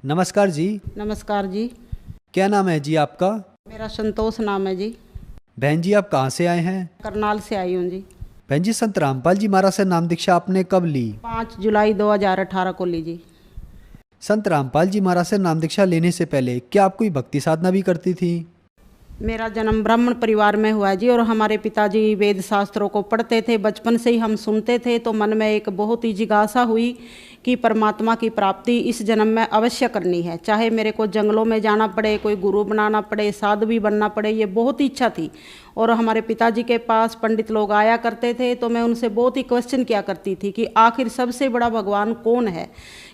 नमस्कार जी। नमस्कार जी। क्या नाम है जी आपका? मेरा संतोष नाम है जी। बहन जी आप कहाँ से आए हैं? करनाल से आई हूँ जी। बहन जी संत रामपाल जी महाराज से नाम दीक्षा आपने कब ली? 5 जुलाई 2018 को ली जी। संत रामपाल जी महाराज से नाम दीक्षा लेने से पहले क्या आप कोई भक्ति साधना भी करती थी? मेरा जन्म ब्राह्मण परिवार में हुआ है जी, और हमारे पिताजी वेद शास्त्रों को पढ़ते थे। बचपन से ही हम सुनते थे, तो मन में एक बहुत ही जिज्ञासा हुई कि परमात्मा की प्राप्ति इस जन्म में अवश्य करनी है, चाहे मेरे को जंगलों में जाना पड़े, कोई गुरु बनाना पड़े, साधु भी बनना पड़े, ये बहुत ही इच्छा थी। और हमारे पिताजी के पास पंडित लोग आया करते थे, तो मैं उनसे बहुत ही क्वेश्चन किया करती थी कि आखिर सबसे बड़ा भगवान कौन है।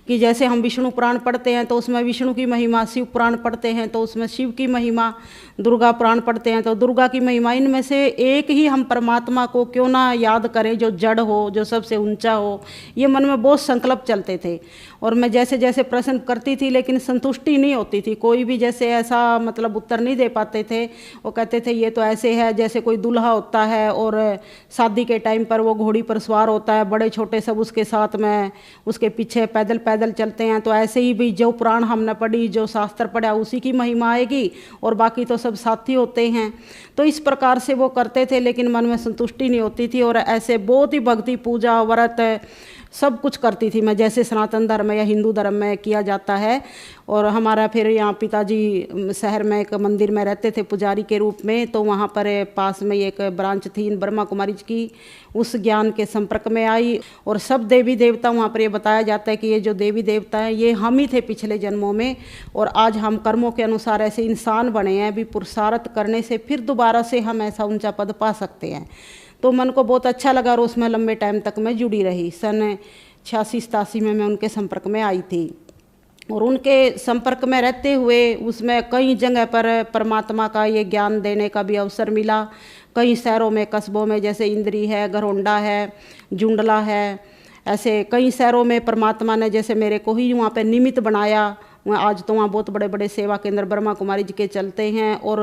कि जैसे हम विष्णु पुराण पढ़ते हैं तो उसमें विष्णु की महिमा, शिव पुराण पढ़ते हैं तो उसमें शिव की महिमा, दुर्गा पुराण पढ़ते हैं तो दुर्गा की महिमा, इनमें से एक ही हम परमात्मा को क्यों ना याद करें जो जड़ हो, जो सबसे ऊंचा हो। ये मन में बहुत संकल्प चलते थे, और मैं जैसे जैसे प्रश्न करती थी लेकिन संतुष्टि नहीं होती थी। कोई भी जैसे ऐसा मतलब उत्तर नहीं दे पाते थे। वो कहते थे ये तो ऐसे है जैसे कोई दूल्हा होता है और शादी के टाइम पर वो घोड़ी पर सवार होता है, बड़े छोटे सब उसके साथ में उसके पीछे पैदल पैदल चलते हैं, तो ऐसे ही भी जो पुराण हमने पढ़ी, जो शास्त्र पढ़ा, उसी की महिमा आएगी और बाकी तो सब साथी होते हैं। तो इस प्रकार से वो करते थे, लेकिन मन में संतुष्टि नहीं होती थी। और ऐसे बहुत ही भक्ति, पूजा, व्रत सब कुछ करती थी मैं, जैसे सनातन धर्म या हिंदू धर्म में किया जाता है। और हमारा फिर यहाँ पिताजी शहर में एक मंदिर में रहते थे पुजारी के रूप में, तो वहाँ पर पास में एक ब्रांच थी ब्रह्मा कुमारी जी की। उस ज्ञान के संपर्क में आई, और सब देवी देवता वहाँ पर ये बताया जाता है कि ये जो देवी देवता हैं ये हम ही थे पिछले जन्मों में, और आज हम कर्मों के अनुसार ऐसे इंसान बने हैं, अभी पुरुषार्थ करने से फिर दोबारा से हम ऐसा ऊंचा पद पा सकते हैं। तो मन को बहुत अच्छा लगा, और उसमें लंबे टाइम तक मैं जुड़ी रही। सन 86-87 में मैं उनके संपर्क में आई थी, और उनके संपर्क में रहते हुए उसमें कई जगह पर परमात्मा का ये ज्ञान देने का भी अवसर मिला। कई शहरों में, कस्बों में, जैसे इंद्री है, घरौंडा है, जुंडला है, ऐसे कई शहरों में परमात्मा ने जैसे मेरे को ही वहाँ पे निमित्त बनाया। आज तो वहाँ बहुत बड़े बड़े सेवा केंद्र ब्रह्मा कुमारी जी के चलते हैं, और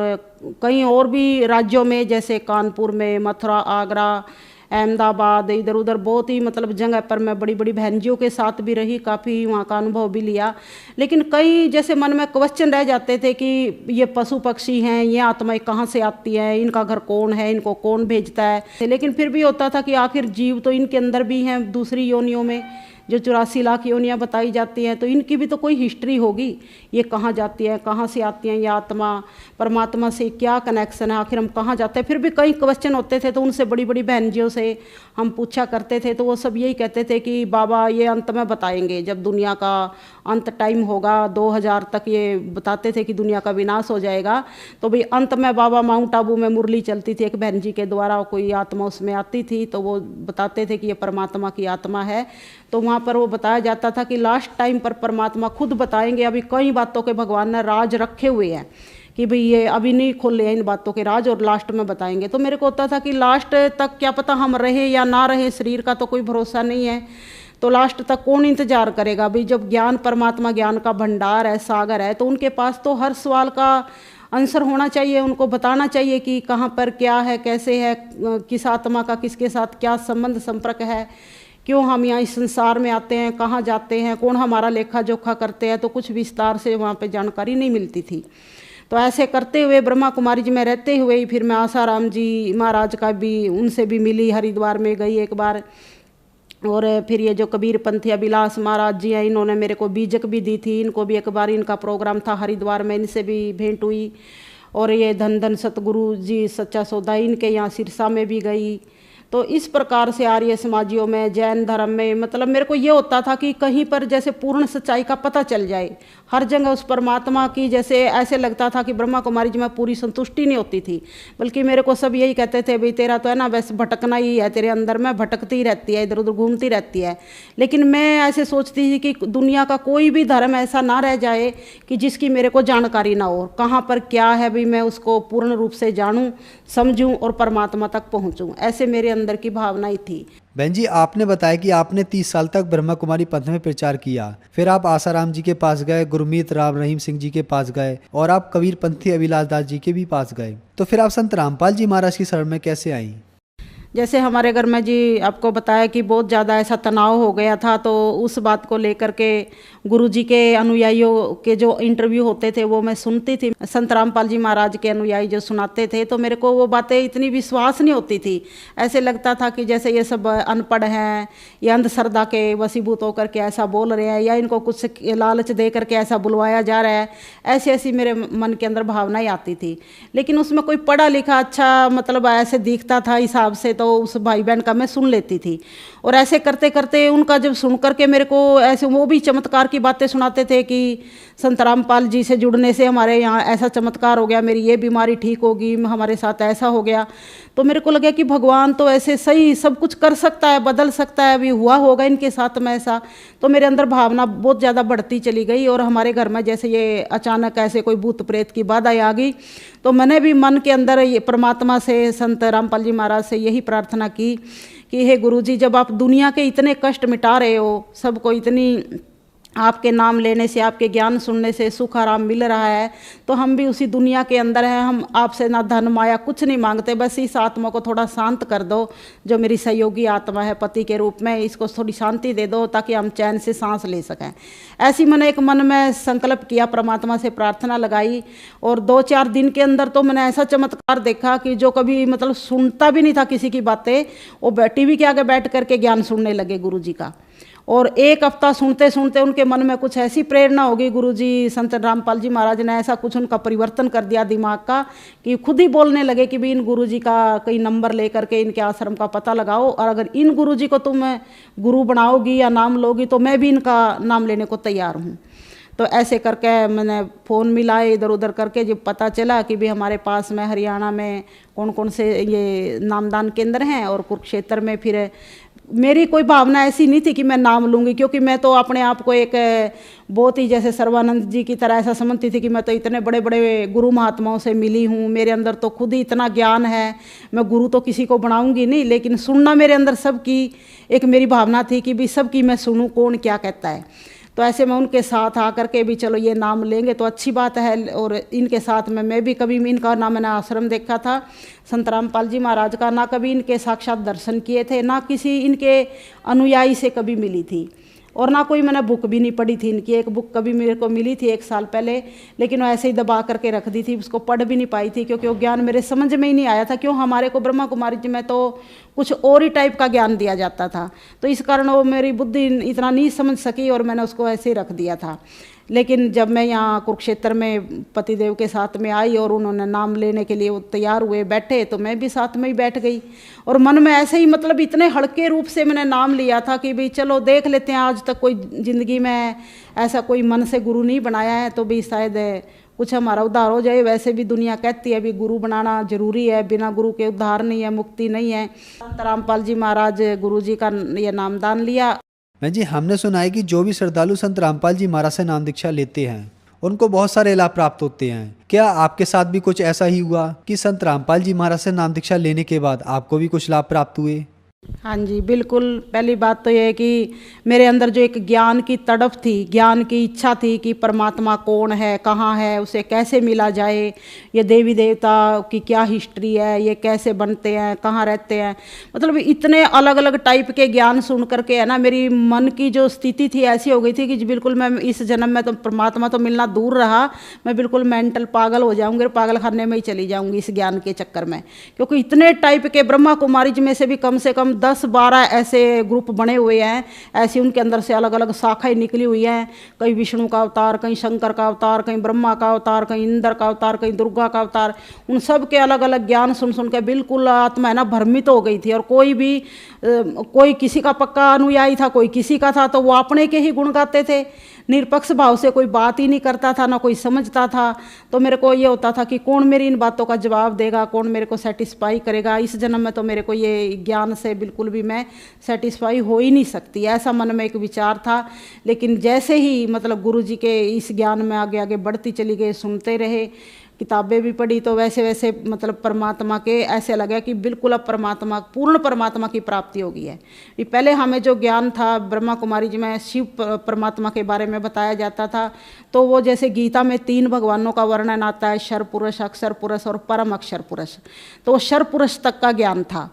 कहीं और भी राज्यों में जैसे कानपुर में, मथुरा, आगरा, अहमदाबाद, इधर उधर बहुत ही मतलब जगह पर मैं बड़ी बड़ी बहनजियों के साथ भी रही, काफ़ी वहाँ का अनुभव भी लिया। लेकिन कई जैसे मन में क्वेश्चन रह जाते थे कि ये पशु पक्षी हैं, ये आत्माएं कहाँ से आती हैं, इनका घर कौन है, इनको कौन भेजता है। लेकिन फिर भी होता था कि आखिर जीव तो इनके अंदर भी हैं, दूसरी योनियों में जो 84 लाख योनियाँ बताई जाती हैं, तो इनकी भी तो कोई हिस्ट्री होगी। ये कहाँ जाती है, कहाँ से आती हैं, ये आत्मा परमात्मा से क्या कनेक्शन है, आखिर हम कहाँ जाते हैं। फिर भी कई क्वेश्चन होते थे, तो उनसे बड़ी बड़ी बहनजियों से हम पूछा करते थे, तो वो सब यही कहते थे कि बाबा ये अंत में बताएंगे, जब दुनिया का अंत टाइम होगा, 2000 तक ये बताते थे कि दुनिया का विनाश हो जाएगा, तो भाई अंत में बाबा माउंट आबू में मुरली चलती थी एक बहन जी के द्वारा, कोई आत्मा उसमें आती थी, तो वो बताते थे कि ये परमात्मा की आत्मा है। तो वहाँ पर वो बताया जाता था कि लास्ट टाइम पर परमात्मा खुद बताएंगे। अभी कई बातों के भगवान ने राज रखे हुए हैं कि भाई ये अभी नहीं खोले हैं इन बातों के राज, और लास्ट में बताएंगे। तो मेरे को होता था कि लास्ट तक क्या पता हम रहे या ना रहे, शरीर का तो कोई भरोसा नहीं है, तो लास्ट तक कौन इंतजार करेगा। भाई जब ज्ञान, परमात्मा ज्ञान का भंडार है, सागर है, तो उनके पास तो हर सवाल का आंसर होना चाहिए, उनको बताना चाहिए कि कहाँ पर क्या है, कैसे है, किस आत्मा का किसके साथ क्या संबंध संपर्क है, क्यों हम यहाँ इस संसार में आते हैं, कहाँ जाते हैं, कौन हमारा लेखा जोखा करते हैं। तो कुछ विस्तार से वहाँ पे जानकारी नहीं मिलती थी। तो ऐसे करते हुए ब्रह्मा कुमारी जी में रहते हुए ही फिर मैं आसाराम जी महाराज का भी, उनसे भी मिली, हरिद्वार में गई एक बार। और फिर ये जो कबीर पंथी अभिलाष महाराज जी हैं, इन्होंने मेरे को बीजक भी दी थी, इनको भी एक बार इनका प्रोग्राम था हरिद्वार में, इनसे भी भेंट हुई। और ये धन धन सतगुरु जी सच्चा सौदा, इनके यहाँ सिरसा में भी गई। तो इस प्रकार से आर्य समाजियों में, जैन धर्म में, मतलब मेरे को ये होता था कि कहीं पर जैसे पूर्ण सच्चाई का पता चल जाए, हर जगह उस परमात्मा की, जैसे ऐसे लगता था कि ब्रह्मा कुमारी जी में पूरी संतुष्टि नहीं होती थी, बल्कि मेरे को सब यही कहते थे भाई तेरा तो है ना बस भटकना ही है, तेरे अंदर में भटकती ही रहती है, इधर उधर घूमती रहती है। लेकिन मैं ऐसे सोचती थी कि दुनिया का कोई भी धर्म ऐसा ना रह जाए कि जिसकी मेरे को जानकारी ना हो, कहाँ पर क्या है भाई मैं उसको पूर्ण रूप से जानूँ, समझूँ और परमात्मा तक पहुँचूँ, ऐसे मेरे अंदर की भावना ही थी। बहन जी आपने बताया कि आपने 30 साल तक ब्रह्मा कुमारी पंथ में प्रचार किया, फिर आप आसाराम जी के पास गए, गुरमीत राम रहीम सिंह जी के पास गए, और आप कबीर पंथी अभिलाष दास जी के भी पास गए। तो फिर आप संत रामपाल जी महाराज की शरण में कैसे आई? जैसे हमारे घर में जी आपको बताया कि बहुत ज़्यादा ऐसा तनाव हो गया था, तो उस बात को लेकर के गुरुजी के अनुयायियों के जो इंटरव्यू होते थे वो मैं सुनती थी। संत रामपाल जी महाराज के अनुयायी जो सुनाते थे तो मेरे को वो बातें इतनी विश्वास नहीं होती थी। ऐसे लगता था कि जैसे ये सब अनपढ़ हैं या अंधश्रद्धा के वशीभूत होकर के ऐसा बोल रहे हैं, या इनको कुछ लालच दे करके ऐसा बुलवाया जा रहा है। ऐसी ऐसी मेरे मन के अंदर भावनाएं आती थी। लेकिन उसमें कोई पढ़ा लिखा अच्छा मतलब ऐसे दिखता था हिसाब से, तो उस भाई बहन का मैं सुन लेती थी। और ऐसे करते करते उनका जब सुन करके मेरे को ऐसे वो भी चमत्कार की बातें सुनाते थे कि संत रामपाल जी से जुड़ने से हमारे यहाँ ऐसा चमत्कार हो गया, मेरी ये बीमारी ठीक होगी, हमारे साथ ऐसा हो गया। तो मेरे को लगा कि भगवान तो ऐसे सही सब कुछ कर सकता है, बदल सकता है, अभी हुआ होगा इनके साथ में ऐसा। तो मेरे अंदर भावना बहुत ज़्यादा बढ़ती चली गई। और हमारे घर में जैसे ये अचानक ऐसे कोई भूत प्रेत की बाधा आ गई, तो मैंने भी मन के अंदर ये परमात्मा से, संत रामपाल जी महाराज से यही प्रार्थना की कि हे गुरुजी, जब आप दुनिया के इतने कष्ट मिटा रहे हो, सबको इतनी आपके नाम लेने से, आपके ज्ञान सुनने से सुख आराम मिल रहा है, तो हम भी उसी दुनिया के अंदर हैं। हम आपसे ना धन माया कुछ नहीं मांगते, बस इस आत्मा को थोड़ा शांत कर दो, जो मेरी सहयोगी आत्मा है पति के रूप में, इसको थोड़ी शांति दे दो ताकि हम चैन से सांस ले सकें। ऐसी मैंने एक मन में संकल्प किया, परमात्मा से प्रार्थना लगाई। और 2-4 दिन के अंदर तो मैंने ऐसा चमत्कार देखा कि जो कभी मतलब सुनता भी नहीं था किसी की बातें, वो टीवी के आगे बैठ करके ज्ञान सुनने लगे गुरुजी का। और 1 हफ्ता सुनते सुनते उनके मन में कुछ ऐसी प्रेरणा होगी, गुरुजी संत रामपाल जी महाराज ने ऐसा कुछ उनका परिवर्तन कर दिया दिमाग का कि खुद ही बोलने लगे कि भी इन गुरुजी का कई नंबर लेकर के इनके आश्रम का पता लगाओ, और अगर इन गुरुजी को तुम गुरु बनाओगी या नाम लोगी तो मैं भी इनका नाम लेने को तैयार हूँ। तो ऐसे करके मैंने फ़ोन मिलाए इधर उधर करके, जब पता चला कि भी हमारे पास में हरियाणा में कौन कौन से ये नामदान केंद्र हैं, और कुरुक्षेत्र में फिर मेरी कोई भावना ऐसी नहीं थी कि मैं नाम लूँगी, क्योंकि मैं तो अपने आप को एक बहुत ही जैसे सर्वानंद जी की तरह ऐसा समझती थी कि मैं तो इतने बड़े बड़े गुरु महात्माओं से मिली हूँ, मेरे अंदर तो खुद ही इतना ज्ञान है, मैं गुरु तो किसी को बनाऊँगी नहीं, लेकिन सुनना मेरे अंदर सबकी एक मेरी भावना थी कि भी सबकी मैं सुनूँ कौन क्या कहता है। तो ऐसे में उनके साथ आकर के भी चलो ये नाम लेंगे तो अच्छी बात है। और इनके साथ में मैं भी कभी इनका ना मैंने आश्रम देखा था संत रामपाल जी महाराज का, ना कभी इनके साक्षात दर्शन किए थे, ना किसी इनके अनुयायी से कभी मिली थी, और ना कोई मैंने बुक भी नहीं पढ़ी थी इनकी। एक बुक कभी मेरे को मिली थी 1 साल पहले, लेकिन वो ऐसे ही दबा करके रख दी थी, उसको पढ़ भी नहीं पाई थी, क्योंकि वो ज्ञान मेरे समझ में ही नहीं आया था। क्यों, हमारे को ब्रह्मा कुमारी जी में तो कुछ और ही टाइप का ज्ञान दिया जाता था, तो इस कारण वो मेरी बुद्धि इतना नहीं समझ सकी और मैंने उसको ऐसे ही रख दिया था। लेकिन जब मैं यहाँ कुरुक्षेत्र में पतिदेव के साथ में आई और उन्होंने नाम लेने के लिए वो तैयार हुए बैठे, तो मैं भी साथ में ही बैठ गई। और मन में ऐसे ही मतलब इतने हल्के रूप से मैंने नाम लिया था कि भाई चलो देख लेते हैं, आज तक कोई ज़िंदगी में ऐसा कोई मन से गुरु नहीं बनाया है, तो भी शायद कुछ हमारा उद्धार हो जाए। वैसे भी दुनिया कहती है भी गुरु बनाना जरूरी है, बिना गुरु के उद्धार नहीं है, मुक्ति नहीं है। संत रामपाल जी महाराज गुरु जी का ये नामदान लिया। मैं जी, हमने सुना है कि जो भी श्रद्धालु संत रामपाल जी महाराज से नाम दीक्षा लेते हैं उनको बहुत सारे लाभ प्राप्त होते हैं। क्या आपके साथ भी कुछ ऐसा ही हुआ कि संत रामपाल जी महाराज से नाम दीक्षा लेने के बाद आपको भी कुछ लाभ प्राप्त हुए? हाँ जी, बिल्कुल। पहली बात तो ये है कि मेरे अंदर जो एक ज्ञान की तड़प थी, ज्ञान की इच्छा थी कि परमात्मा कौन है, कहाँ है, उसे कैसे मिला जाए, ये देवी देवता की क्या हिस्ट्री है, ये कैसे बनते हैं, कहाँ रहते हैं, मतलब इतने अलग अलग टाइप के ज्ञान सुन करके है ना, मेरी मन की जो स्थिति थी ऐसी हो गई थी कि बिल्कुल मैं इस जन्म में तो परमात्मा तो मिलना दूर रहा, मैं बिल्कुल मेंटल पागल हो जाऊँगी और पागल खाने में ही चली जाऊँगी इस ज्ञान के चक्कर में। क्योंकि इतने टाइप के ब्रह्मा कुमारी जी में से भी कम से कम 10-12 ऐसे ग्रुप बने हुए हैं, ऐसी उनके अंदर से अलग अलग शाखाएं निकली हुई हैं। कहीं विष्णु का अवतार, कहीं शंकर का अवतार, कहीं ब्रह्मा का अवतार, कहीं इंद्र का अवतार, कहीं दुर्गा का अवतार। उन सब के अलग अलग ज्ञान सुन सुन के बिल्कुल आत्मा है ना भ्रमित हो गई थी। और कोई किसी का पक्का अनुयायी था, कोई किसी का था, तो वो अपने के ही गुण गाते थे, निरपक्ष भाव से कोई बात ही नहीं करता था, ना कोई समझता था। तो मेरे को ये होता था कि कौन मेरी इन बातों का जवाब देगा, कौन मेरे को सेटिस्फाई करेगा। इस जन्म में तो मेरे को ये ज्ञान से बिल्कुल भी मैं सेटिस्फाई हो ही नहीं सकती, ऐसा मन में एक विचार था। लेकिन जैसे ही मतलब गुरु जी के इस ज्ञान में आगे आगे बढ़ती चली गई, सुनते रहे, किताबें भी पढ़ी, तो वैसे वैसे मतलब परमात्मा के ऐसे लगा कि बिल्कुल अब पूर्ण परमात्मा की प्राप्ति हो गई है। ये पहले हमें जो ज्ञान था ब्रह्मा कुमारी जी में शिव परमात्मा के बारे में बताया जाता था, तो वो जैसे गीता में 3 भगवानों का वर्णन आता है, शर पुरुष, अक्षर पुरुष और परम अक्षर पुरुष। तो वो शर पुरुष तक का ज्ञान था।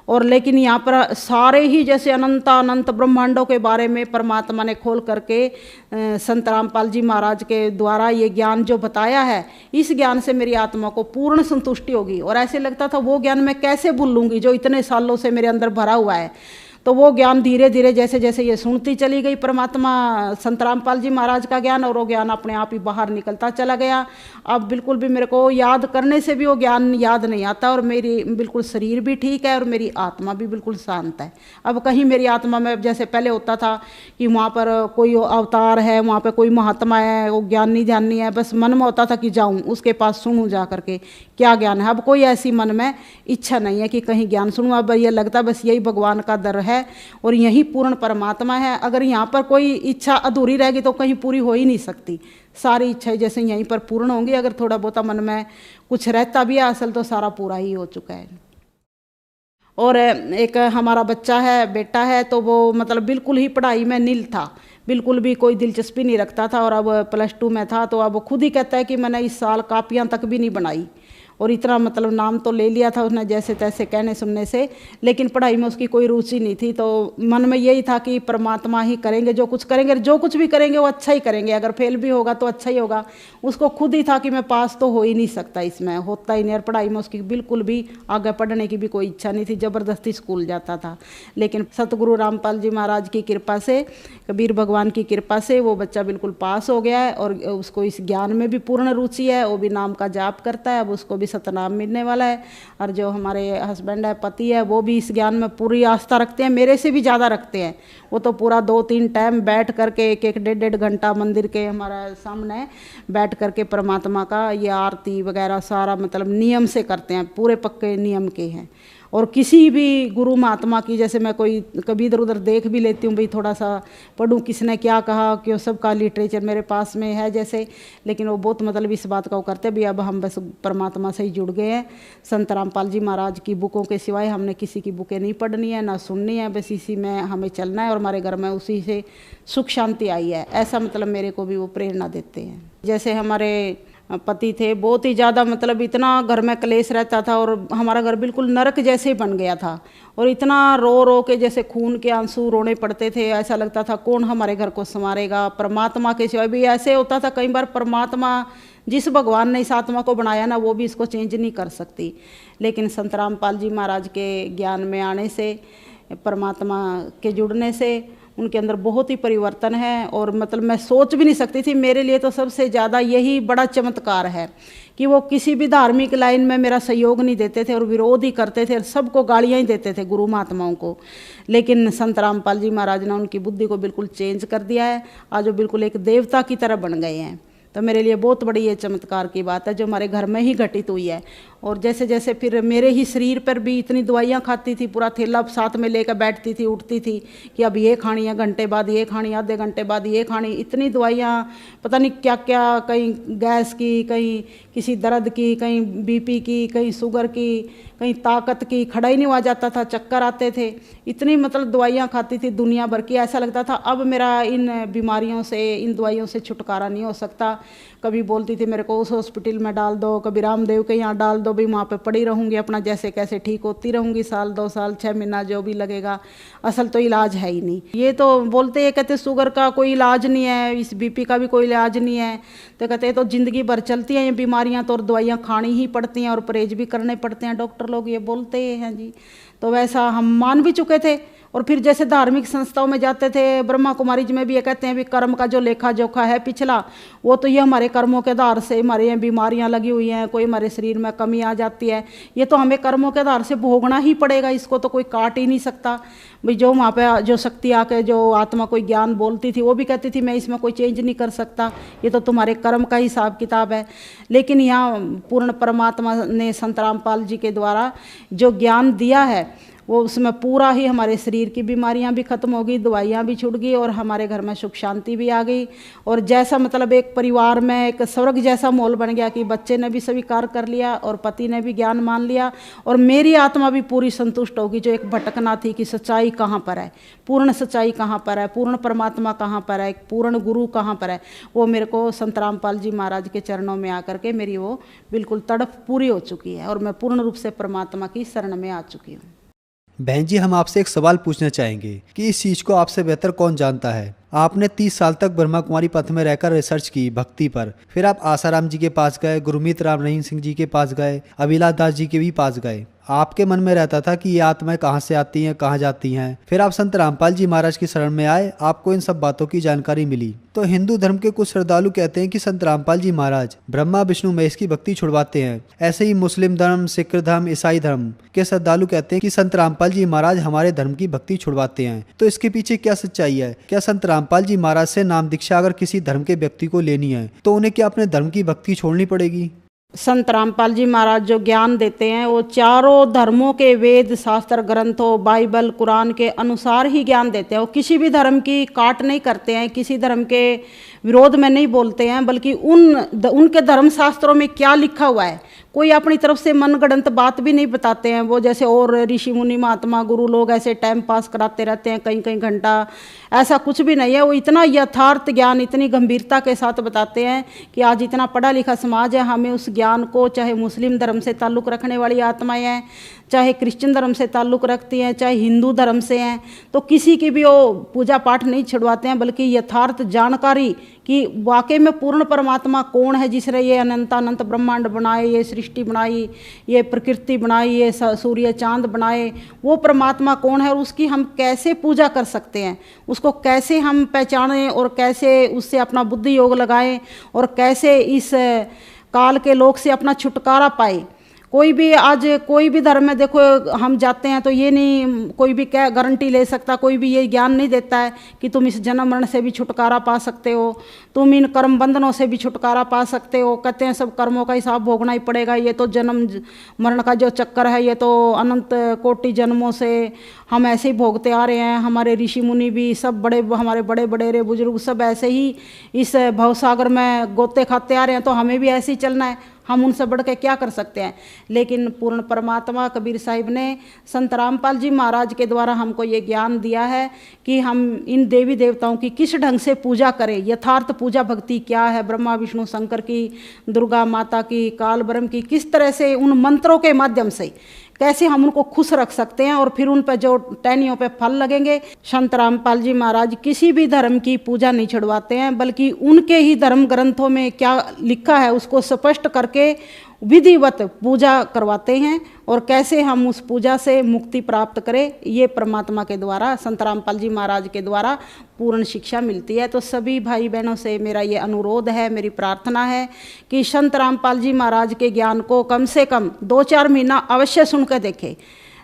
और लेकिन यहाँ पर सारे ही जैसे अनंत अनंत ब्रह्मांडों के बारे में परमात्मा ने खोल करके संत रामपाल जी महाराज के द्वारा ये ज्ञान जो बताया है, इस ज्ञान से मेरी आत्मा को पूर्ण संतुष्टि होगी। और ऐसे लगता था वो ज्ञान मैं कैसे भूल लूँगी जो इतने सालों से मेरे अंदर भरा हुआ है। तो वो ज्ञान धीरे धीरे जैसे जैसे ये सुनती चली गई परमात्मा संत रामपाल जी महाराज का ज्ञान, और वो ज्ञान अपने आप ही बाहर निकलता चला गया। अब बिल्कुल भी मेरे को याद करने से भी वो ज्ञान याद नहीं आता, और मेरी बिल्कुल शरीर भी ठीक है और मेरी आत्मा भी बिल्कुल शांत है। अब कहीं मेरी आत्मा में जैसे पहले होता था कि वहाँ पर कोई अवतार है, वहाँ पर कोई महात्मा है, वो ज्ञानी ध्यानी है, बस मन में होता था कि जाऊँ उसके पास सुनूँ जा करके क्या ज्ञान है। अब कोई ऐसी मन में इच्छा नहीं है कि कहीं ज्ञान सुनूँ। अब ये लगता बस यही भगवान का दर है और यही पूर्ण परमात्मा है। अगर यहाँ पर कोई इच्छा अधूरी रहेगी तो कहीं पूरी हो ही नहीं सकती। सारी इच्छाएं जैसे यहीं पर पूर्ण होंगी, अगर थोड़ा बहुत मन में कुछ रहता भी है असल तो सारा पूरा ही हो चुका है। और एक हमारा बच्चा है, बेटा है, तो वो मतलब बिल्कुल ही पढ़ाई में नील था, बिल्कुल भी कोई दिलचस्पी नहीं रखता था, और अब +2 में था। तो अब खुद ही कहता है कि मैंने इस साल कापियाँ तक भी नहीं बनाई, और इतना मतलब नाम तो ले लिया था उसने जैसे तैसे कहने सुनने से, लेकिन पढ़ाई में उसकी कोई रुचि नहीं थी। तो मन में यही था कि परमात्मा ही करेंगे, जो कुछ करेंगे, जो कुछ भी करेंगे वो अच्छा ही करेंगे, अगर फेल भी होगा तो अच्छा ही होगा। उसको खुद ही था कि मैं पास तो हो ही नहीं सकता, इसमें होता ही नहीं। और पढ़ाई में उसकी बिल्कुल भी आगे पढ़ने की भी कोई इच्छा नहीं थी, ज़बरदस्ती स्कूल जाता था। लेकिन सतगुरु रामपाल जी महाराज की कृपा से, कबीर भगवान की कृपा से वो बच्चा बिल्कुल पास हो गया है, और उसको इस ज्ञान में भी पूर्ण रुचि है। वो भी नाम का जाप करता है, अब उसको भी सतनाम मिलने वाला है। और जो हमारे हस्बैंड है, पति है, वो भी इस ज्ञान में पूरी आस्था रखते हैं, मेरे से भी ज़्यादा रखते हैं। वो तो पूरा 2-3 टाइम बैठ करके 1-1, 1.5 घंटा मंदिर के हमारा सामने बैठ करके परमात्मा का ये आरती वगैरह सारा मतलब नियम से करते हैं, पूरे पक्के नियम के हैं। और किसी भी गुरु महात्मा की, जैसे मैं कोई कभी इधर उधर देख भी लेती हूँ, भाई थोड़ा सा पढ़ूँ किसने क्या कहा, क्यों सबका लिटरेचर मेरे पास में है जैसे, लेकिन वो बहुत मतलब इस बात का वो करते भी अब हम बस परमात्मा से ही जुड़ गए हैं। संत रामपाल जी महाराज की बुकों के सिवाय हमने किसी की बुकें नहीं पढ़नी है, ना सुननी है, बस इसी में हमें चलना है, और हमारे घर में उसी से सुख शांति आई है, ऐसा मतलब मेरे को भी वो प्रेरणा देते हैं। जैसे हमारे पति थे, बहुत ही ज़्यादा मतलब इतना घर में क्लेश रहता था, और हमारा घर बिल्कुल नरक जैसे बन गया था, और इतना रो रो के जैसे खून के आंसू रोने पड़ते थे। ऐसा लगता था कौन हमारे घर को संवारेगा, परमात्मा के सिवाय भी। ऐसे होता था कई बार परमात्मा जिस भगवान ने इस आत्मा को बनाया ना, वो भी इसको चेंज नहीं कर सकती। लेकिन संत रामपाल जी महाराज के ज्ञान में आने से, परमात्मा के जुड़ने से उनके अंदर बहुत ही परिवर्तन है। और मतलब मैं सोच भी नहीं सकती थी, मेरे लिए तो सबसे ज़्यादा यही बड़ा चमत्कार है कि वो किसी भी धार्मिक लाइन में मेरा सहयोग नहीं देते थे, और विरोध ही करते थे, और सबको गालियाँ ही देते थे गुरु महात्माओं को। लेकिन संत रामपाल जी महाराज ने उनकी बुद्धि को बिल्कुल चेंज कर दिया है, आज वो बिल्कुल एक देवता की तरह बन गए हैं। तो मेरे लिए बहुत बड़ी ये चमत्कार की बात है जो हमारे घर में ही घटित हुई है। और जैसे जैसे फिर मेरे ही शरीर पर भी इतनी दवाइयाँ खाती थी, पूरा थैला साथ में लेकर बैठती थी, उठती थी कि अब ये खानी है, घंटे बाद ये खानी, आधे घंटे बाद ये खानी, इतनी दवाइयाँ, पता नहीं क्या क्या, कहीं गैस की, कहीं किसी दर्द की, कहीं बीपी की, कहीं शुगर की, कहीं ताकत की, खड़ा ही नहीं हुआ जाता था, चक्कर आते थे, इतनी मतलब दवाइयाँ खाती थी दुनिया भर की। ऐसा लगता था अब मेरा इन बीमारियों से, इन दवाइयों से छुटकारा नहीं हो सकता। कभी बोलती थी मेरे को उस हॉस्पिटल में डाल दो, कभी रामदेव के यहाँ डाल दो, भी वहाँ पे पड़ी रहूँगी अपना जैसे कैसे ठीक होती रहूँगी, साल 2 साल 6 महीना जो भी लगेगा, असल तो इलाज है ही नहीं। ये तो बोलते हैं, कहते शुगर का कोई इलाज नहीं है, इस बीपी का भी कोई इलाज नहीं है, तो कहते हैं तो ज़िंदगी भर चलती हैं ये बीमारियाँ, तो और दवाइयाँ खानी ही पड़ती हैं और परहेज भी करने पड़ते हैं, डॉक्टर लोग ये बोलते हैं जी। तो वैसा हम मान भी चुके थे। और फिर जैसे धार्मिक संस्थाओं में जाते थे, ब्रह्मा कुमारी जी में भी ये कहते हैं भी कर्म का जो लेखा जोखा है पिछला, वो तो ये हमारे कर्मों के आधार से हमारे यहाँ बीमारियाँ लगी हुई हैं, कोई हमारे शरीर में कमी आ जाती है, ये तो हमें कर्मों के आधार से भोगना ही पड़ेगा, इसको तो कोई काट ही नहीं सकता। भाई जो वहाँ पे जो शक्ति आके जो आत्मा कोई ज्ञान बोलती थी, वो भी कहती थी मैं इसमें कोई चेंज नहीं कर सकता, ये तो तुम्हारे कर्म का हिसाब किताब है। लेकिन यहाँ पूर्ण परमात्मा ने संत रामपाल जी के द्वारा जो ज्ञान दिया है, वो उसमें पूरा ही हमारे शरीर की बीमारियां भी खत्म हो गई, दवाइयां भी छूट गई, और हमारे घर में सुख शांति भी आ गई। और जैसा मतलब एक परिवार में एक स्वर्ग जैसा माहौल बन गया कि बच्चे ने भी स्वीकार कर लिया और पति ने भी ज्ञान मान लिया, और मेरी आत्मा भी पूरी संतुष्ट होगी। जो एक भटकना थी कि सच्चाई कहाँ पर है, पूर्ण सच्चाई कहाँ पर है, पूर्ण परमात्मा कहाँ पर है, पूर्ण गुरु कहाँ पर है, वो मेरे को संत रामपाल जी महाराज के चरणों में आकर के मेरी वो बिल्कुल तड़प पूरी हो चुकी है, और मैं पूर्ण रूप से परमात्मा की शरण में आ चुकी हूँ। बहन जी, हम आपसे एक सवाल पूछना चाहेंगे कि इस चीज को आपसे बेहतर कौन जानता है। आपने 30 साल तक ब्रह्मा कुमारी पथ में रहकर रिसर्च की भक्ति पर, फिर आप आसाराम जी के पास गए, गुरमीत राम रहीम सिंह जी के पास गए, अभिलाष दास जी के भी पास गए। आपके मन में रहता था कि ये आत्माएं कहाँ से आती हैं, कहाँ जाती हैं। फिर आप संत रामपाल जी महाराज की शरण में आए, आपको इन सब बातों की जानकारी मिली। तो हिंदू धर्म के कुछ श्रद्धालु कहते हैं कि संत रामपाल जी महाराज ब्रह्मा विष्णु महेश की भक्ति छुड़वाते हैं। ऐसे ही मुस्लिम धर्म, सिख धर्म, ईसाई धर्म के श्रद्धालु कहते हैं कि संत रामपाल जी महाराज हमारे धर्म की भक्ति छुड़वाते हैं। तो इसके पीछे क्या सच्चाई है? क्या संत रामपाल जी महाराज से नाम दीक्षा अगर किसी धर्म के व्यक्ति को लेनी है तो उन्हें क्या अपने धर्म की भक्ति छोड़नी पड़ेगी? संत रामपाल जी महाराज जो ज्ञान देते हैं वो चारों धर्मों के वेद शास्त्र ग्रंथों, बाइबल, कुरान के अनुसार ही ज्ञान देते हैं। वो किसी भी धर्म की काट नहीं करते हैं, किसी धर्म के विरोध में नहीं बोलते हैं, बल्कि उनके धर्म शास्त्रों में क्या लिखा हुआ है, कोई अपनी तरफ से मनगढ़ंत बात भी नहीं बताते हैं। वो जैसे और ऋषि मुनि महात्मा गुरु लोग ऐसे टाइम पास कराते रहते हैं कई कई घंटा, ऐसा कुछ भी नहीं है। वो इतना यथार्थ ज्ञान इतनी गंभीरता के साथ बताते हैं कि आज इतना पढ़ा लिखा समाज है, हमें उस ज्ञान को, चाहे मुस्लिम धर्म से ताल्लुक़ रखने वाली आत्माएं हैं, चाहे क्रिश्चियन धर्म से ताल्लुक़ रखती हैं, चाहे हिंदू धर्म से हैं, तो किसी की भी वो पूजा पाठ नहीं छुड़वाते हैं, बल्कि यथार्थ जानकारी कि वाकई में पूर्ण परमात्मा कौन है जिसने ये अनंत अनंत ब्रह्मांड बनाए, ये सृष्टि बनाई, ये प्रकृति बनाई, ये सूर्य चांद बनाए, वो परमात्मा कौन है और उसकी हम कैसे पूजा कर सकते हैं, उसको कैसे हम पहचानें और कैसे उससे अपना बुद्धि योग लगाएं और कैसे इस काल के लोक से अपना छुटकारा पाए। कोई भी आज कोई भी धर्म में देखो हम जाते हैं तो ये नहीं कोई भी क्या गारंटी ले सकता, कोई भी ये ज्ञान नहीं देता है कि तुम इस जन्म मरण से भी छुटकारा पा सकते हो, तुम इन कर्म बंधनों से भी छुटकारा पा सकते हो। कहते हैं सब कर्मों का हिसाब भोगना ही पड़ेगा, ये तो जन्म मरण का जो चक्कर है ये तो अनंत कोटि जन्मों से हम ऐसे ही भोगते आ रहे हैं। हमारे ऋषि मुनि भी सब बड़े, हमारे बड़े बड़े बुजुर्ग सब ऐसे ही इस भवसागर में गोते खाते आ रहे हैं, तो हमें भी ऐसे ही चलना है, हम उनसे बढ़ के क्या कर सकते हैं। लेकिन पूर्ण परमात्मा कबीर साहिब ने संत रामपाल जी महाराज के द्वारा हमको ये ज्ञान दिया है कि हम इन देवी देवताओं की किस ढंग से पूजा करें, यथार्थ पूजा भक्ति क्या है, ब्रह्मा विष्णु शंकर की, दुर्गा माता की, काल ब्रह्म की, किस तरह से उन मंत्रों के माध्यम से कैसे हम उनको खुश रख सकते हैं और फिर उन पर जो टहनियों पे फल लगेंगे। संत रामपाल जी महाराज किसी भी धर्म की पूजा नहीं छुड़वाते हैं, बल्कि उनके ही धर्म ग्रंथों में क्या लिखा है उसको स्पष्ट करके विधिवत पूजा करवाते हैं और कैसे हम उस पूजा से मुक्ति प्राप्त करें, ये परमात्मा के द्वारा, संत रामपाल जी महाराज के द्वारा पूर्ण शिक्षा मिलती है। तो सभी भाई बहनों से मेरा ये अनुरोध है, मेरी प्रार्थना है कि संत रामपाल जी महाराज के ज्ञान को कम से कम 2-4 महीना अवश्य सुन कर देखें।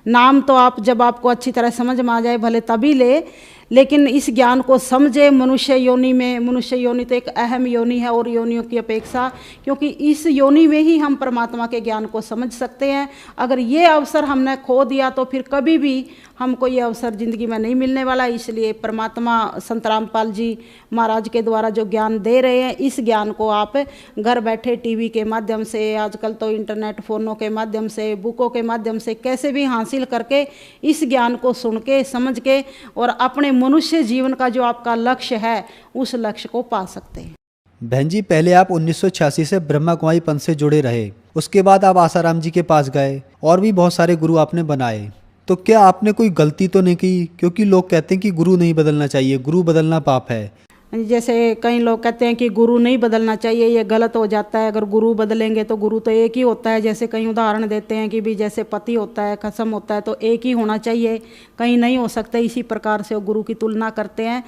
नाम तो आप जब आपको अच्छी तरह समझ में आ जाए भले तभी ले, लेकिन इस ज्ञान को समझे। मनुष्य योनि में, मनुष्य योनि तो एक अहम योनि है और योनियों की अपेक्षा, क्योंकि इस योनि में ही हम परमात्मा के ज्ञान को समझ सकते हैं। अगर ये अवसर हमने खो दिया तो फिर कभी भी हमको ये अवसर ज़िंदगी में नहीं मिलने वाला। इसलिए परमात्मा संत रामपाल जी महाराज के द्वारा जो ज्ञान दे रहे हैं, इस ज्ञान को आप घर बैठे टीवी के माध्यम से, आजकल तो इंटरनेट फ़ोनों के माध्यम से, बुकों के माध्यम से कैसे भी हासिल करके इस ज्ञान को सुन के, समझ के और अपने मनुष्य जीवन का जो आपका लक्ष्य है उस लक्ष्य को पा सकते हैं। बहन जी, पहले आप 1986 से ब्रह्मा कुमारी पंथ से जुड़े रहे, उसके बाद आप आसाराम जी के पास गए और भी बहुत सारे गुरु आपने बनाए। तो क्या आपने कोई गलती तो नहीं की? क्योंकि लोग कहते हैं कि गुरु नहीं बदलना चाहिए, गुरु बदलना पाप है। जैसे कई लोग कहते हैं कि गुरु नहीं बदलना चाहिए, ये गलत हो जाता है। अगर गुरु बदलेंगे तो गुरु तो एक ही होता है। जैसे कई उदाहरण देते हैं कि भी जैसे पति होता है, खसम होता है, तो एक ही होना चाहिए, कहीं नहीं हो सकता। इसी प्रकार से वो गुरु की तुलना करते हैं।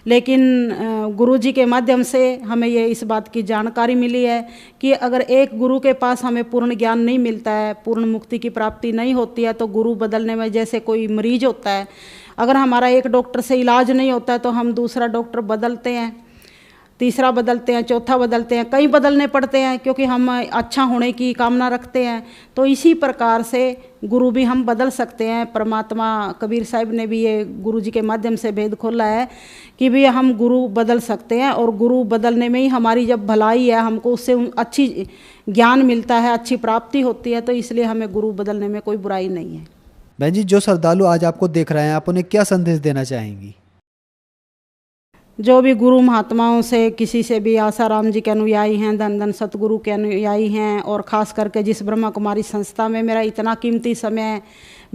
लेकिन गुरु जी के माध्यम से हमें ये इस बात की जानकारी मिली है कि अगर एक गुरु के पास हमें पूर्ण ज्ञान नहीं मिलता है, पूर्ण मुक्ति की प्राप्ति नहीं होती है, तो गुरु बदलने में जैसे कोई मरीज होता है, अगर हमारा एक डॉक्टर से इलाज नहीं होता है तो हम दूसरा डॉक्टर बदलते हैं, तीसरा बदलते हैं, चौथा बदलते हैं, कई बदलने पड़ते हैं क्योंकि हम अच्छा होने की कामना रखते हैं। तो इसी प्रकार से गुरु भी हम बदल सकते हैं। परमात्मा कबीर साहिब ने भी ये गुरु जी के माध्यम से भेद खोला है कि भी हम गुरु बदल सकते हैं और गुरु बदलने में ही हमारी जब भलाई है, हमको उससे अच्छी ज्ञान मिलता है, अच्छी प्राप्ति होती है, तो इसलिए हमें गुरु बदलने में कोई बुराई नहीं है। बहन जी, जो श्रद्धालु आज आपको देख रहे हैं, आप उन्हें क्या संदेश देना चाहेंगी? जो भी गुरु महात्माओं से, किसी से भी, आसाराम जी के अनुयायी हैं, धन धन सतगुरु के अनुयायी हैं, और ख़ास करके जिस ब्रह्मा कुमारी संस्था में मेरा इतना कीमती समय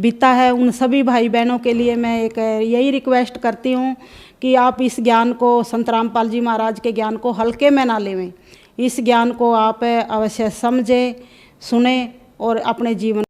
बीता है, उन सभी भाई बहनों के लिए मैं एक यही रिक्वेस्ट करती हूँ कि आप इस ज्ञान को, संत रामपाल जी महाराज के ज्ञान को हल्के में ना लेवें। इस ज्ञान को आप अवश्य समझें, सुने और अपने जीवन